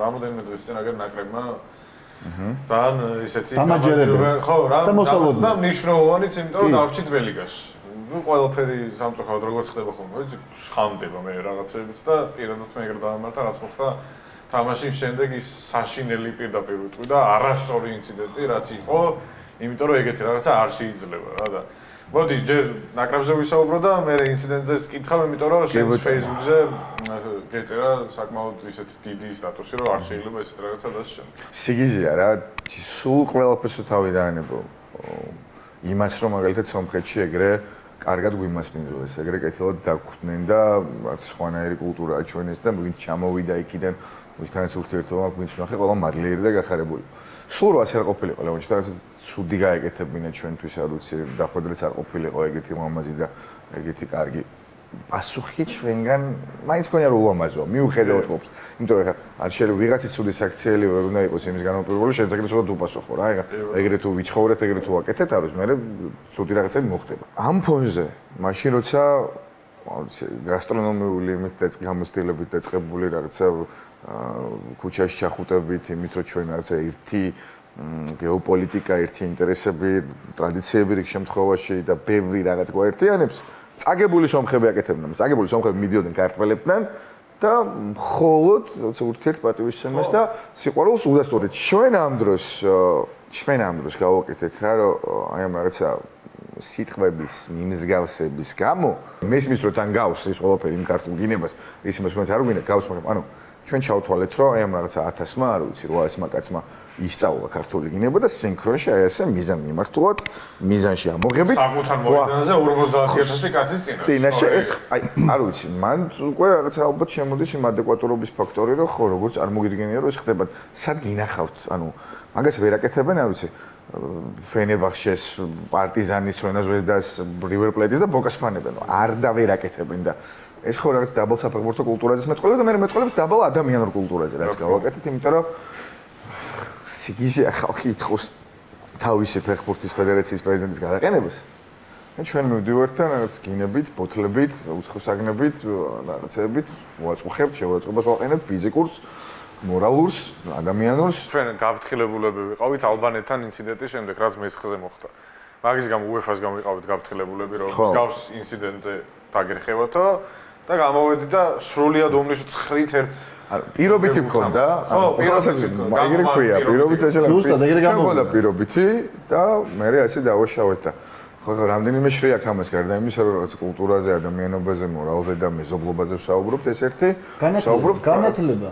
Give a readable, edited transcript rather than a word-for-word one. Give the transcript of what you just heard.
რამოდენიმე დღის წინ აგერ ნაკრებმა ძალიან ისეთი ხო რა და მნიშვნელოვანიც, იმიტომ რომ დავრჩით ბელიგაში. ნუ ყველაფერი სამწუხაროდ როგორც ხდება ხოლმე, ვიცი, შხამდება მე რაღაცებიც და პირადად მე ეგრე დავამართა, რაც მოხდა თამაშის შემდეგ ის საშინელი პირდაპირ ვიტყვი და არასწორი ინციდენტი რაც იყო, იმიტომ რომ ეგეთი რაღაცა არ შეიძლება რა და მოდი ჯერ ნაკრებზე ვისაუბრო და მე ინციდენტზეც კითხავ, იმიტომ რომ შენს Facebook-ზე გეწერა საკმაოდ ისეთი დიდი სტატუსი, რომ არ შეიძლება ესეთ რაღაცა დასშენ. სიგიზეა რა, სულ ყველაფერს თავი დაანებო. იმას რომ მაგალითად სომხეთში ეგრე კარგად გვიმასპინძლეს, ეგრე კეთილად დაგხვდნენ და რაც სხვანაირი კულტურაა ჩვენეს და ვინც ჩამოვიდა იქიდან, ვისთანაც ურთიერთობა გვინც ნახე, ყველა მადლიერი და გახარებული. სულ რა არ ყოფილიყო ლევონჩი და რაღაცა ცუდი გაეკეთებინა ჩვენთვის, არ ვიცი, დახვედრეს არ ყოფილიყო ეგეთი მამაზი და ეგეთი კარგი. პასუხი ჩვენგან მაინც მქონია რომ უამაზოა, მიუხედავად ყოფს. იმიტომ რომ არ შეიძლება ვიღაცის ცუდი საქციელი ვერ უნდა იყოს იმის განმაპირობებლად, შეიძლება ცუდად უპასუხო რა, ეგრე თუ ვიცხოვრეთ, ეგრე თუ აკეთეთ, არ ვიცი, მე ცუდი რაღაცები მოხდება. ამ ფონზე, მაშინ როცა გასტრონომიული იმით გამოცდილებით დაწყებული რაღაცა ქუჩაში ჩახუტებით, იმით რომ ჩვენ რაღაცა ერთი გეოპოლიტიკა, ერთი ინტერესები, ტრადიციები რიგ შემთხვევაში და ბევრი რაღაც გვაერთიანებს წაგებული სომხები აკეთებდნენ. წაგებული სომხები მიდიოდნენ ქართველებთან და მხოლოდ როცა ურთიერთპატივისცემას და სიყვარულს უდასტურდით. ჩვენ ამ დროს გავაკეთეთ რა, რომ აი ამ რაღაცა სიტყვების მიმსგავსების გამო მესმის რომ თან გავს ის ყველაფერი იმ ქართულ გინებას, ის მას არ გვინდა გავს, მაგრამ ანუ ჩვენ ჩავთვალეთ რომ აი ამ რაღაცა 1000-მა, არ ვიცი, 800-მა კაცმა ისწავლა ქართული გინება და სინქრონში აი ესე მიზან მიმართულად, მიზანში ამოღებით. საკუთარ მოედანზე 50,000 კაცის წინაშე ეს აი არ ვიცი, მან უკვე რაღაცა ალბათ შემოდის იმ ადეკვატურობის ფაქტორი, რომ ხო როგორც არ მოგიდგენია რომ ეს ხდება. სად გინახავთ? ანუ მაგას ვერ აკეთებენ, არ ვიცი. ფენერბახჩეს, პარტიზანის, ზვეზდას, რივერ პლეიტის და ბოკას ფანებენ. არ და ვერ აკეთებენ და ეს ხო რაღაც დაბალ საფეხბურთო კულტურაზეც მეტყველებს და მე მეტყველებს დაბალ ადამიანურ კულტურაზე რაც გავაკეთეთ, იმიტომ რომ სიგიჟე ხალხი ითხოვს თავისი ფეხბურთის ფედერაციის პრეზიდენტის გადაყენებას. და ჩვენ მივდივართ და რაღაც გინებით, ბოთლებით, უცხოსაგნებით, რაღაცებით, ვაწუხებთ, შევაწყობას ვაყენებთ ფიზიკურს, მორალურს, ადამიანურს. ჩვენ გაფრთხილებულები ვიყავით ალბანეთთან ინციდენტის შემდეგ, რაც მესხზე მოხდა. მაგის გამო UEFA-ს გამოვიყავით გაფრთხილებულები, რომ მსგავს ინციდენტზე დაგერხევათო და გამოვედი და სრულიად ომში ცხრით ერთ პირობითი მქონდა, ეგრე ქვია, პირობით შეიძლება პირობითი და მე ასე დავაშავეთ და ხო რამდენიმე შრია ამას გარდა იმისა რომ რაღაც კულტურაზე, ადამიანობაზე, მორალზე და მეზობლობაზე ვსაუბრობთ, ეს ერთი ვსაუბრობთ განათლება